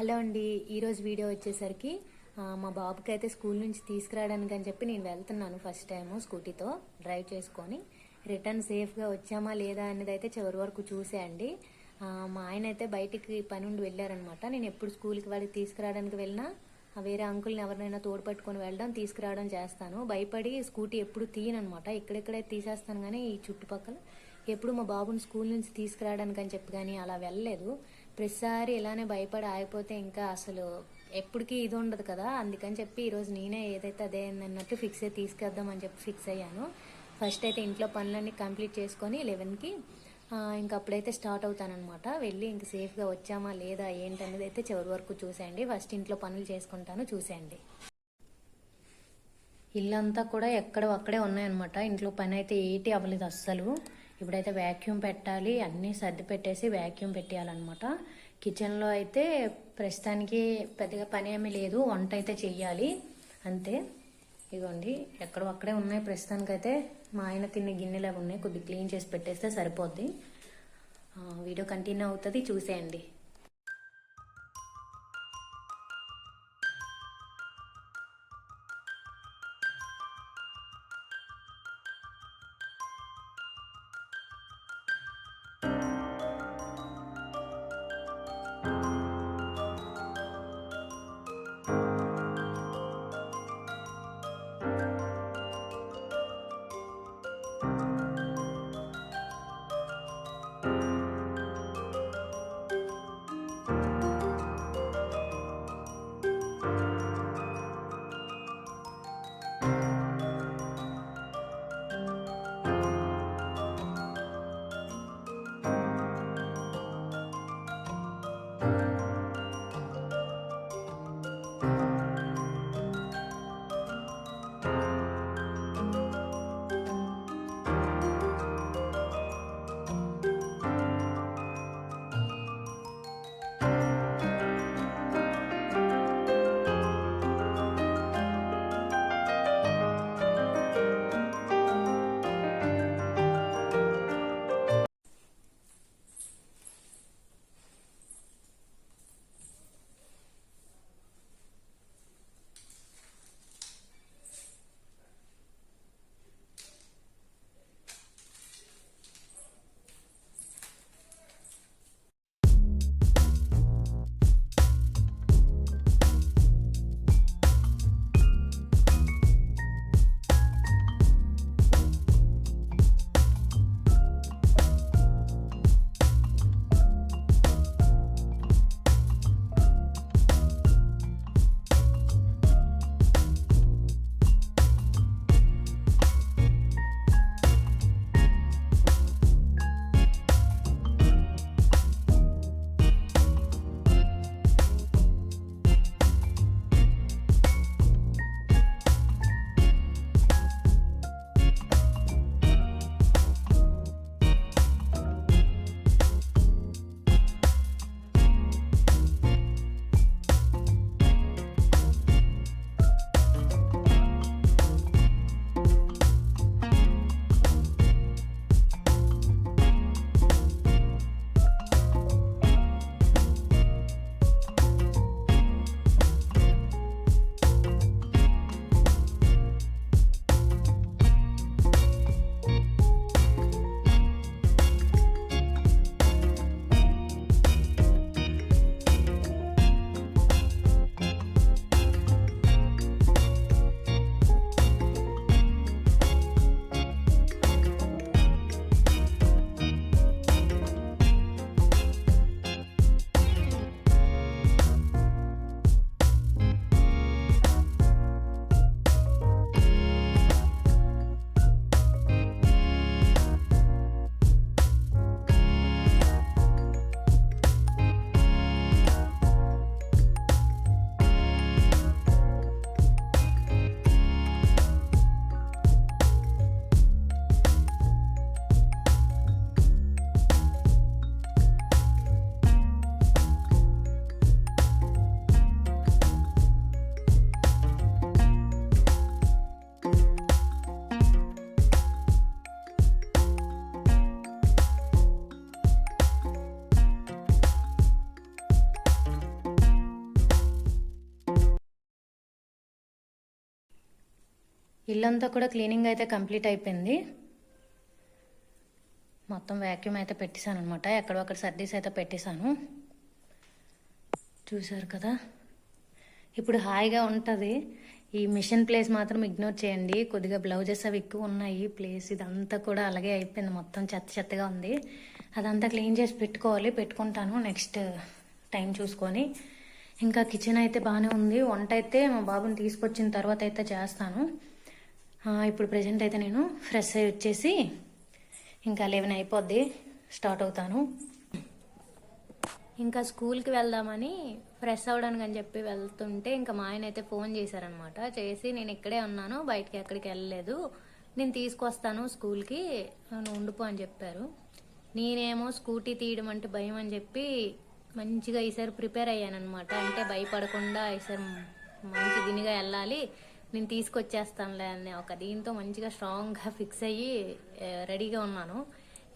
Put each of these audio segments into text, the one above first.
Hello అండి. ఈరోజు video వచ్చేసరికి మా బాబుకి అయితే స్కూల్ నుంచి తీసుకురావడానికి అని చెప్పి నేను వెళ్తున్నాను. ఫస్ట్ టైము స్కూటీతో డ్రైవ్ చేసుకొని రిటర్న్ సేఫ్గా వచ్చామా లేదా అనేది అయితే చివరి వరకు చూసేయండి. మా ఆయన అయితే బయటికి పని ఉండి వెళ్ళారనమాట. నేను ఎప్పుడు స్కూల్కి వాడికి తీసుకురావడానికి వెళ్ళినా వేరే అంకుల్ని ఎవరినైనా తోడు పట్టుకొని వెళ్ళడం తీసుకురావడం చేస్తాను. భయపడి స్కూటీ ఎప్పుడు తీయనమాట. ఎక్కడెక్కడైతే తీసేస్తాను కానీ ఈ చుట్టుపక్కల ఎప్పుడు మా బాబుని స్కూల్ నుంచి తీసుకురావడానికి అని చెప్పి కానీ అలా వెళ్ళలేదు. ప్రతిసారి ఇలానే భయపడి ఆగిపోతే ఇంకా అసలు ఎప్పటికీ ఇది ఉండదు కదా. అందుకని చెప్పి ఈరోజు నేనే ఏదైతే అదే అన్నట్టు ఫిక్స్ అయ్యి తీసుకెద్దామని చెప్పి ఫిక్స్ అయ్యాను. ఫస్ట్ అయితే ఇంట్లో పనులన్నీ కంప్లీట్ చేసుకొని 11కి ఇంక అప్పుడైతే స్టార్ట్ అవుతానమాట. వెళ్ళి ఇంక సేఫ్గా వచ్చామా లేదా ఏంటనేది అయితే చివరి వరకు చూసేయండి. ఫస్ట్ ఇంట్లో పనులు చేసుకుంటాను, చూసేయండి. ఇల్లంతా కూడా ఎక్కడ అక్కడే ఉన్నాయన్నమాట. ఇంట్లో పని అయితే ఏటి అవ్వలేదు అస్సలు. ఇప్పుడైతే వ్యాక్యూమ్ పెట్టాలి, అన్నీ సర్ది పెట్టేసి వ్యాక్యూమ్ పెట్టేయాలన్నమాట. కిచెన్లో అయితే ప్రస్తుతానికి పెద్దగా పని ఏమీ లేదు, వంట అయితే చెయ్యాలి అంతే. ఇదిగోండి అక్కడే ఉన్నాయి ప్రస్తుతానికైతే. మా ఆయన తిన్న గిన్నెలు అవి ఉన్నాయి, కొద్దిగా క్లీన్ చేసి పెట్టేస్తే సరిపోద్ది. వీడియో కంటిన్యూ అవుతుంది, చూసేయండి. ఇల్లంతా కూడా క్లీనింగ్ అయితే కంప్లీట్ అయిపోయింది. మొత్తం వ్యాక్యూమ్ అయితే పెట్టేశాను అనమాట. ఎక్కడొక్కడ సర్దీస్ అయితే పెట్టేశాను. చూసారు కదా, ఇప్పుడు హాయిగా ఉంటుంది. ఈ మిషన్ ప్లేస్ మాత్రం ఇగ్నోర్ చేయండి. కొద్దిగా బ్లౌజెస్ అవి ఎక్కువ ఉన్నాయి. ప్లేస్ ఇదంతా కూడా అలాగే అయిపోయింది, మొత్తం చెత్త చెత్తగా ఉంది. అదంతా క్లీన్ చేసి పెట్టుకుంటాను నెక్స్ట్ టైం చూసుకొని. ఇంకా కిచెన్ అయితే బాగానే ఉంది. వంట అయితే మా బాబుని తీసుకొచ్చిన తర్వాత అయితే చేస్తాను. ఇప్పుడు ప్రజెంట్ అయితే నేను ఫ్రెష్ అయ్యి వచ్చేసి ఇంకా 11 అయిపోద్ది, స్టార్ట్ అవుతాను. ఇంకా స్కూల్కి వెళ్దామని ఫ్రెష్ అవ్వడానికి అని చెప్పి వెళ్తుంటే ఇంకా మా ఆయన అయితే ఫోన్ చేశారనమాట. చేసి నేను ఇక్కడే ఉన్నాను, బయటికి ఎక్కడికి వెళ్ళలేదు, నేను తీసుకొస్తాను స్కూల్కి, నువ్వు ఉండిపో అని చెప్పారు. నేనేమో స్కూటీ తీయడం అంటే భయం అని చెప్పి మంచిగా ఈసారి ప్రిపేర్ అయ్యానమాట. అంటే భయపడకుండా ఈసారి మంచి దినిగా వెళ్ళాలి, నేను తీసుకొచ్చేస్తానులే అని ఒక దీంతో మంచిగా స్ట్రాంగ్గా ఫిక్స్ అయ్యి రెడీగా ఉన్నాను.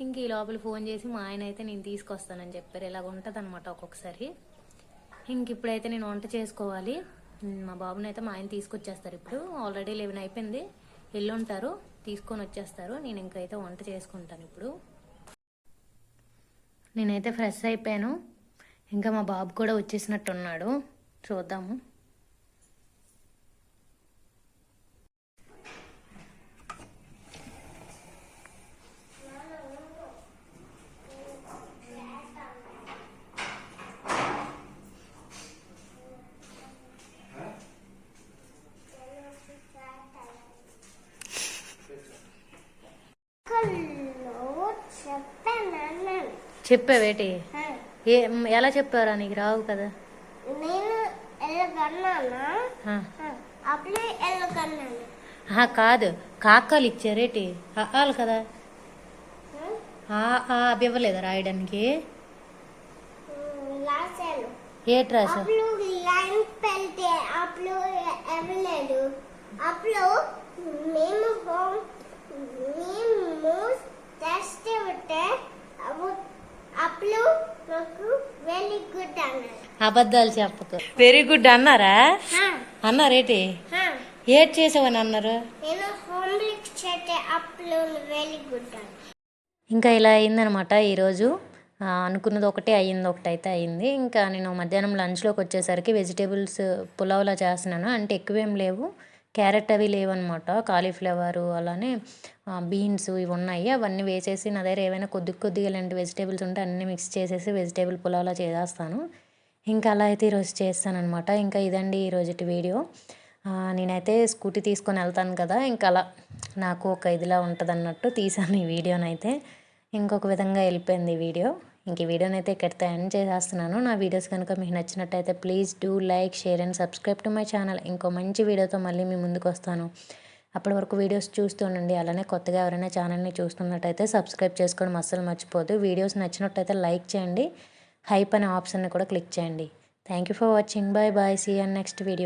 ఇంక ఈ లోపల ఫోన్ చేసి మా ఆయన అయితే నేను తీసుకొస్తానని చెప్పారు. ఇలాగ ఉంటుంది అనమాట ఒక్కొక్కసారి. ఇంక ఇప్పుడైతే నేను వంట చేసుకోవాలి. మా బాబుని అయితే మా ఆయన తీసుకొచ్చేస్తారు. ఇప్పుడు ఆల్రెడీ 11 అయిపోయింది, వెళ్ళుంటారు, తీసుకొని వచ్చేస్తారు. నేను ఇంకైతే వంట చేసుకుంటాను. ఇప్పుడు నేనైతే ఫ్రెష్ అయిపోయాను. ఇంకా మా బాబు కూడా వచ్చేసినట్టున్నాడు, చూద్దాము. చెప్పావేటి? ఎలా చెప్పారా? నీకు రావు కదా. కాదు, కాకాలు ఇచ్చారేటి? ఆలు కదా, అవి ఇవ్వలేదా రాయడానికి? ఏటి రాసా? అబద్ధాలు చెప్పకు. వెరీ గుడ్ అన్నారా? అన్నారేటి? ఏటి చేసావని అన్నారు? ఇంకా ఇలా అయిందనమాట ఈరోజు. అనుకున్నది ఒకటే అయ్యింది, ఒకటైతే అయ్యింది. ఇంకా నేను మధ్యాహ్నం లంచ్లోకి వచ్చేసరికి వెజిటేబుల్స్ పులావ్లా చేస్తున్నాను. అంటే ఎక్కువేం లేవు, క్యారెట్ అవి లేవన్నమాట, కాలీఫ్లవరు అలానే బీన్స్ ఇవి ఉన్నాయి. అవన్నీ వేసేసి నా దగ్గర ఏవైనా కొద్దిగా ఇలాంటి వెజిటేబుల్స్ ఉంటే అన్నీ మిక్స్ చేసేసి వెజిటేబుల్ పులావ్లా చేసేస్తాను. ఇంకా అలా అయితే ఈరోజు చేస్తానమాట. ఇంకా ఇదండి ఈరోజుటి వీడియో. నేనైతే స్కూటీ తీసుకొని వెళ్తాను కదా, ఇంకా అలా నాకు ఒక ఇదిలా ఉంటుంది అన్నట్టు తీసాను ఈ వీడియోనైతే. ఇంకొక విధంగా వెళ్ళిపోయింది ఈ వీడియో. ఇంక ఈ వీడియోనైతే ఇక్కడితో ఎండ్ చేసేస్తున్నాను. నా వీడియోస్ కనుక మీకు నచ్చినట్టయితే please do like, share and subscribe to my channel. ఇంకో మంచి వీడియోతో మళ్ళీ మీ ముందుకు వస్తాను. అప్పటి వరకు వీడియోస్ చూస్తూ ఉండండి. అలానే కొత్తగా ఎవరైనా ఛానల్ని చూస్తున్నట్టయితే సబ్స్క్రైబ్ చేసుకోవడం అస్సలు మర్చిపోదు. వీడియోస్ నచ్చినట్టయితే లైక్ చేయండి, హైప్ అనే ఆప్షన్ని కూడా క్లిక్ చేయండి. Thank you for watching. Bye bye. See you next video.